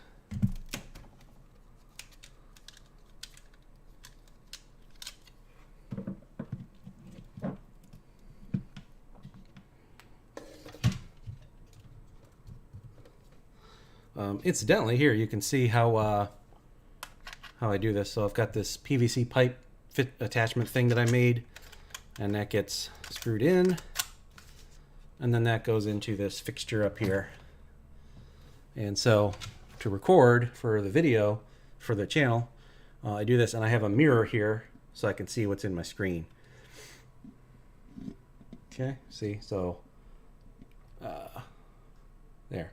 Incidentally, here you can see how I do this. So I've got this PVC pipe fit attachment thing that I made, and that gets screwed in, and then that goes into this fixture up here. And so to record for the video, for the channel, I do this, and I have a mirror here so I can see what's in my screen. Okay, see, so there.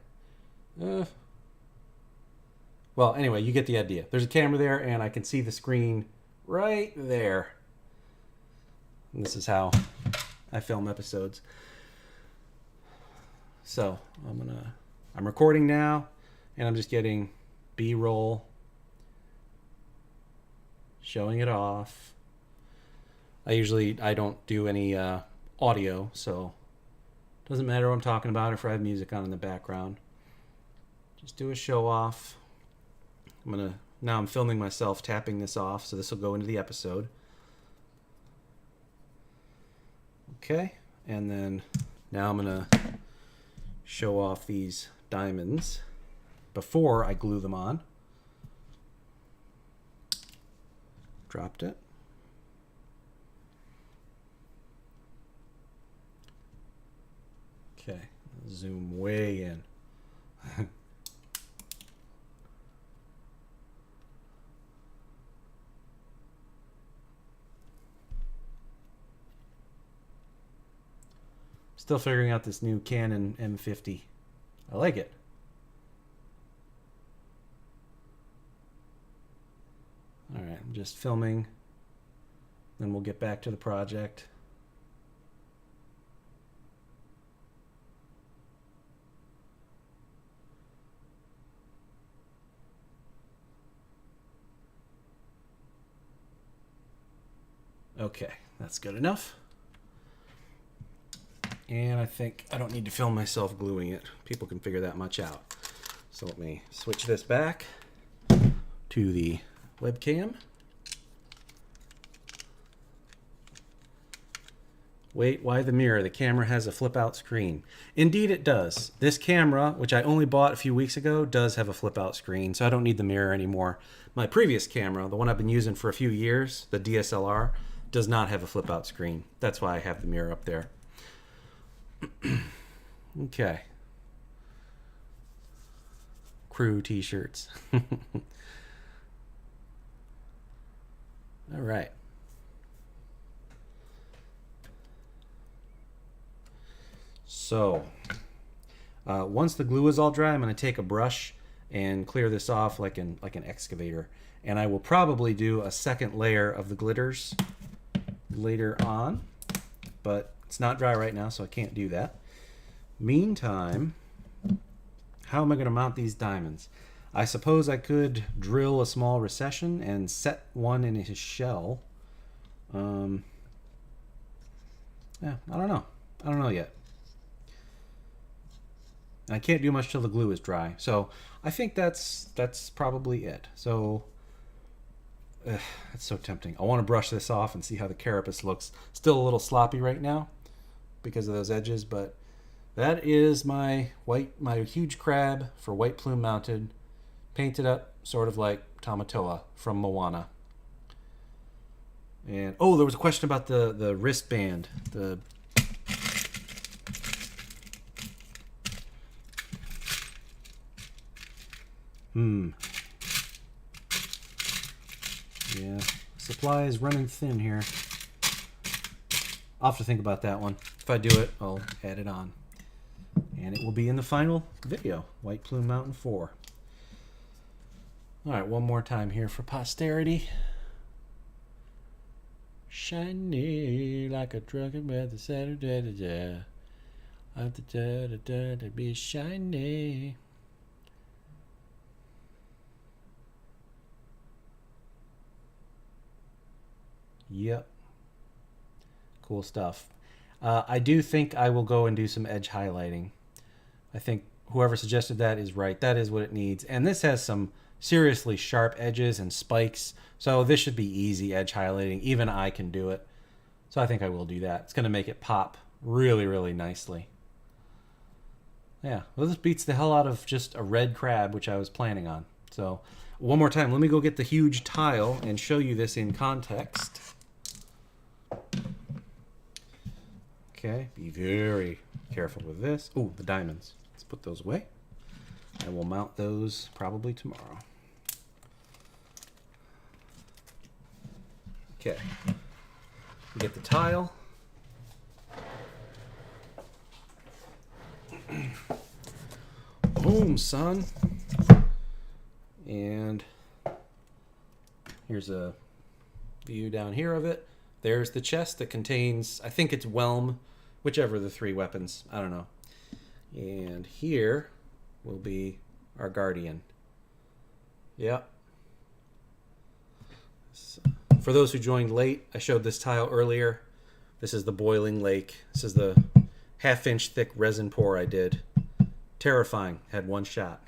Well, anyway, you get the idea. There's a camera there, and I can see the screen right there. And this is how I film episodes. So I'm recording now, and I'm just getting B-roll, showing it off. I don't do any audio, so it doesn't matter what I'm talking about if I have music on in the background. Just do a show off. Now I'm filming myself tapping this off, so this will go into the episode. Okay, and then now I'm gonna show off these diamonds before I glue them on. Dropped it. Okay, zoom way in. Still figuring out this new Canon M50. I like it. All right, I'm just filming. Then we'll get back to the project. Okay, that's good enough. And I think I don't need to film myself gluing it. People can figure that much out. So let me switch this back to the webcam. Wait, why the mirror? The camera has a flip out screen. Indeed it does. This camera, which I only bought a few weeks ago, does have a flip out screen, so I don't need the mirror anymore. My previous camera, the one I've been using for a few years, the DSLR, does not have a flip out screen. That's why I have the mirror up there. Okay. Crew t-shirts. All right. So, once the glue is all dry, I'm going to take a brush and clear this off like an excavator. And I will probably do a second layer of the glitters later on, but it's not dry right now, so I can't do that. Meantime, how am I going to mount these diamonds? I suppose I could drill a small recession and set one in his shell. Yeah, I don't know. I don't know yet. And I can't do much till the glue is dry. So I think that's probably it. So it's so tempting. I want to brush this off and see how the carapace looks. Still a little sloppy right now because of those edges, but that is my huge crab for white plume mounted, painted up sort of like Tamatoa from Moana. And oh, there was a question about the wristband. Yeah, supply is running thin here. I'll have to think about that one. If I do it, I'll add it on. And it will be in the final video, White Plume Mountain 4. All right, one more time here for posterity. Shiny like a drunken with the Saturday, to be shiny. Yep. Cool stuff. I do think I will go and do some edge highlighting. I think whoever suggested that is right. That is what it needs. And this has some seriously sharp edges and spikes. So this should be easy edge highlighting. Even I can do it. So I think I will do that. It's going to make it pop really, really nicely. Yeah. Well, this beats the hell out of just a red crab, which I was planning on. So one more time, let me go get the huge tile and show you this in context. Okay, be very careful with this. Oh, the diamonds. Let's put those away. And we'll mount those probably tomorrow. Okay. We get the tile. Boom, son. And here's a view down here of it. There's the chest that contains, I think it's Whelm, whichever of the 3 weapons. I don't know. And here will be our Guardian. Yep. So, for those who joined late, I showed this tile earlier. This is the Boiling Lake. This is the half-inch thick resin pour I did. Terrifying. Had 1 shot.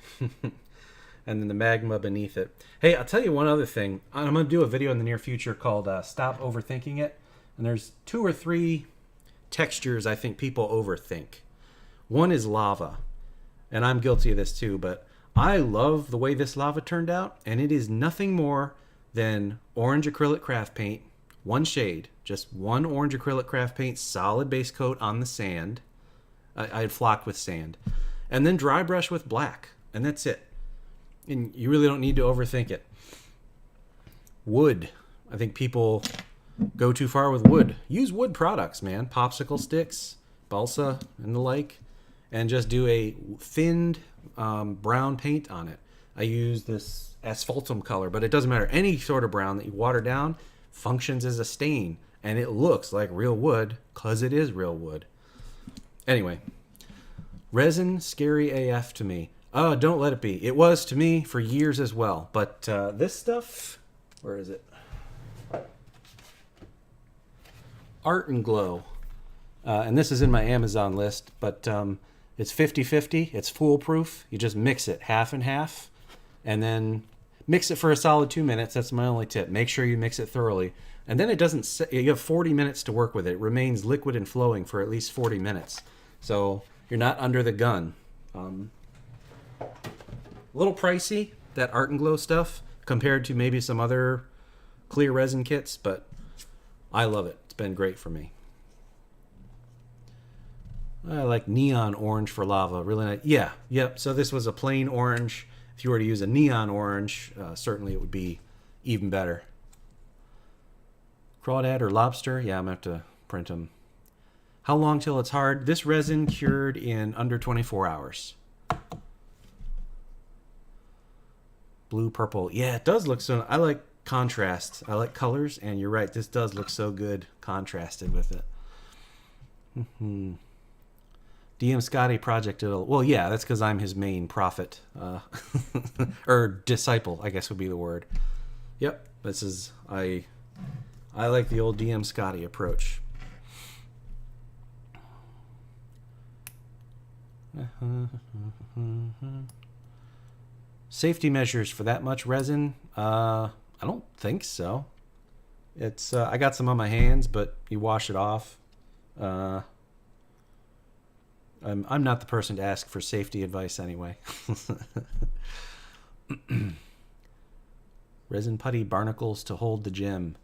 And then the magma beneath it. Hey, I'll tell you one other thing. I'm going to do a video in the near future called Stop Overthinking It. And there's 2 or 3 textures I think people overthink. One is lava. And I'm guilty of this too, but I love the way this lava turned out. And it is nothing more than orange acrylic craft paint. 1 shade. Just 1 orange acrylic craft paint, solid base coat on the sand. I had flocked with sand. And then dry brush with black. And that's it. And you really don't need to overthink it. Wood. I think people go too far with wood. Use wood products, man. Popsicle sticks, balsa, and the like. And just do a thinned brown paint on it. I use this asphaltum color, but it doesn't matter. Any sort of brown that you water down functions as a stain. And it looks like real wood because it is real wood. Anyway. Resin, scary AF to me. Oh, don't let it be. It was to me for years as well. But this stuff, where is it? Art and Glow. And this is in my Amazon list, but it's 50-50. It's foolproof. You just mix it half and half, and then mix it for a solid 2 minutes. That's my only tip. Make sure you mix it thoroughly. And then it doesn't, you have 40 minutes to work with it. It remains liquid and flowing for at least 40 minutes. So you're not under the gun. A little pricey, that Art and Glow stuff, compared to maybe some other clear resin kits, but I love it. It's been great for me. I like neon orange for lava. Really nice. Yeah, yep. So this was a plain orange. If you were to use a neon orange, certainly it would be even better. Crawdad or lobster? Yeah, I'm going to have to print them. How long till it's hard? This resin cured in under 24 hours. Blue, purple. Yeah, it does look so... I like contrast. I like colors, and you're right. This does look so good contrasted with it. DM Scotty project. Well, yeah, that's because I'm his main prophet. Or disciple, I guess would be the word. Yep, this is... I like the old DM Scotty approach. Safety measures for that much resin? I don't think so. It's I got some on my hands, but you wash it off. I'm not the person to ask for safety advice anyway. Resin putty barnacles to hold the gem.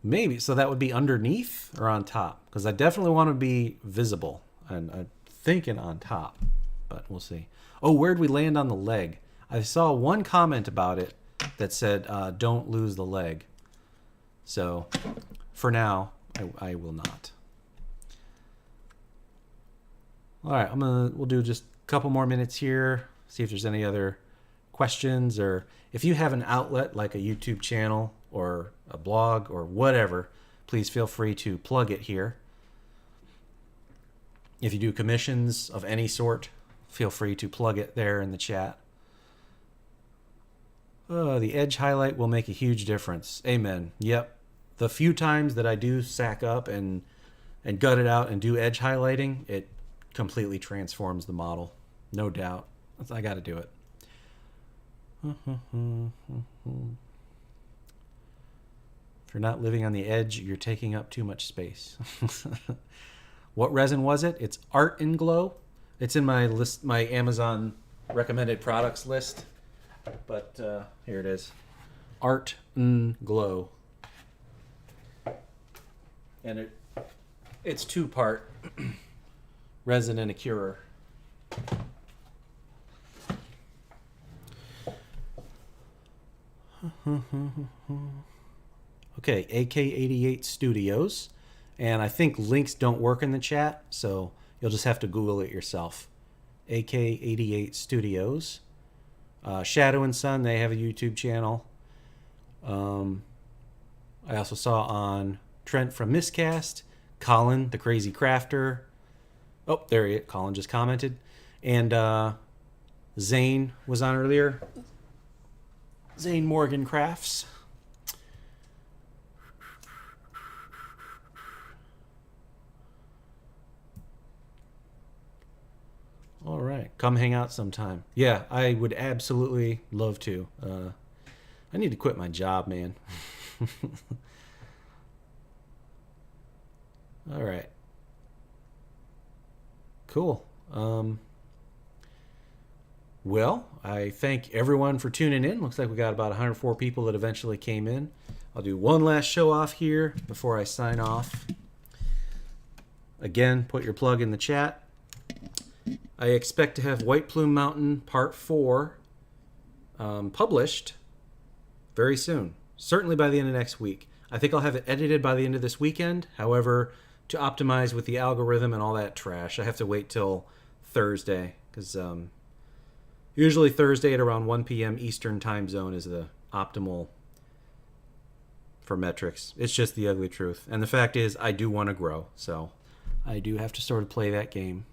Maybe, so that would be underneath or on top? Because I definitely want to be visible, and I'm thinking on top, but we'll see. Oh, where'd we land on the leg? I saw one comment about it that said, don't lose the leg. So, for now, I will not. All right, we'll do just a couple more minutes here, see if there's any other questions, or if you have an outlet like a YouTube channel or a blog or whatever, please feel free to plug it here. If you do commissions of any sort, feel free to plug it there in the chat. The edge highlight will make a huge difference. Amen. Yep. The few times that I do sack up and gut it out and do edge highlighting, it completely transforms the model. No doubt. I got to do it. If you're not living on the edge, you're taking up too much space. What resin was it? It's Art and Glow. It's in my list, my Amazon recommended products list. But here it is. Art and Glow. And it's 2-part resin and a curer. Okay, AK88 Studios. And I think links don't work in the chat, so you'll just have to Google it yourself. AK88 Studios. Shadow and Sun, they have a YouTube channel. I also saw on Trent from Miscast, Colin, the Crazy Crafter. Oh, there he is. Colin just commented. And Zane was on earlier. Zane Morgan Crafts. All right. Come hang out sometime. Yeah, I would absolutely love to. I need to quit my job, man. All right. Cool. Well, I thank everyone for tuning in. Looks like we got about 104 people that eventually came in. I'll do one last show off here before I sign off. Again, put your plug in the chat. I expect to have White Plume Mountain Part 4 published very soon. Certainly by the end of next week. I think I'll have it edited by the end of this weekend. However, to optimize with the algorithm and all that trash, I have to wait till Thursday. Because usually Thursday at around 1 p.m. Eastern time zone is the optimal for metrics. It's just the ugly truth. And the fact is, I do want to grow. So I do have to sort of play that game.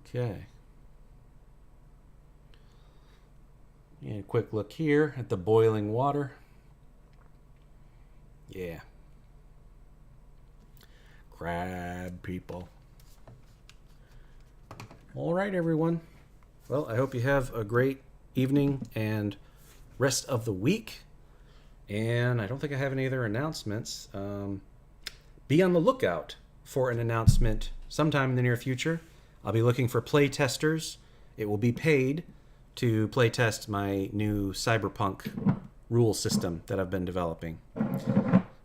Okay. And a quick look here at the boiling water. Yeah. Crab people. All right, everyone. Well, I hope you have a great evening and rest of the week. And I don't think I have any other announcements. Be on the lookout for an announcement sometime in the near future. I'll be looking for play testers. It will be paid to play test my new cyberpunk rule system that I've been developing.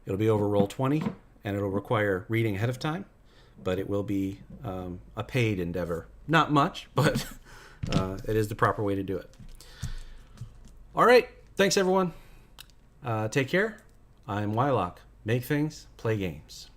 It'll be over Roll20, and it'll require reading ahead of time, but it will be a paid endeavor. Not much, but it is the proper way to do it. All right. Thanks, everyone. Take care. I'm Wylock. Make things, play games.